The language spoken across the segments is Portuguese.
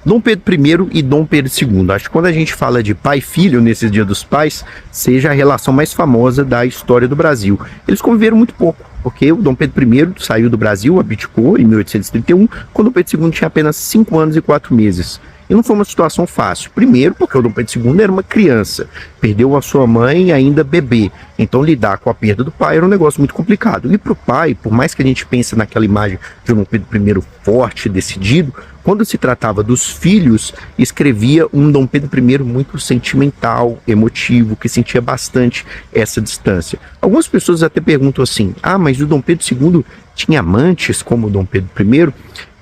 Dom Pedro I e Dom Pedro II. Acho que quando a gente fala de pai e filho nesses Dia dos Pais, seja a relação mais famosa da história do Brasil. Eles conviveram muito pouco, porque o Dom Pedro I saiu do Brasil, abdicou em 1831, quando o Dom Pedro II tinha apenas 5 anos e 4 meses. E não foi uma situação fácil. Primeiro, porque o Dom Pedro II era uma criança, perdeu a sua mãe ainda bebê. Então, lidar com a perda do pai era um negócio muito complicado. E para o pai, por mais que a gente pense naquela imagem de um Dom Pedro I forte, decidido, quando se tratava dos filhos, escrevia um Dom Pedro I muito sentimental, emotivo, que sentia bastante essa distância. Algumas pessoas até perguntam assim: ah, mas o Dom Pedro II tinha amantes como o Dom Pedro I?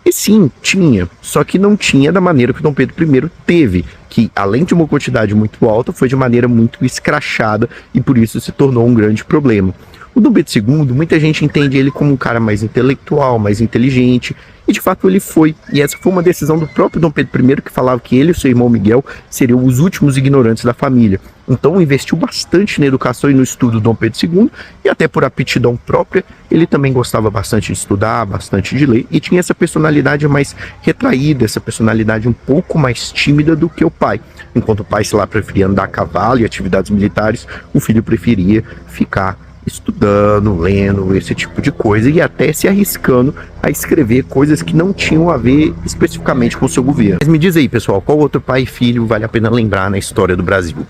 E sim, tinha, só que não tinha da maneira que o Dom Pedro I teve, que além de uma quantidade muito alta, foi de maneira muito escrachada e por isso se tornou um grande problema. O Dom Pedro II, muita gente entende ele como um cara mais intelectual, mais inteligente, e de fato ele foi. E essa foi uma decisão do próprio Dom Pedro I, que falava que ele e o seu irmão Miguel seriam os últimos ignorantes da família. Então investiu bastante na educação e no estudo do Dom Pedro II, e até por aptidão própria, ele também gostava bastante de estudar, bastante de ler, e tinha essa personalidade mais retraída, essa personalidade um pouco mais tímida do que o pai. Enquanto o pai, sei lá, preferia andar a cavalo e atividades militares, o filho preferia ficar estudando, lendo, esse tipo de coisa, e até se arriscando a escrever coisas que não tinham a ver especificamente com o seu governo. Mas me diz aí, pessoal, qual outro pai e filho vale a pena lembrar na história do Brasil?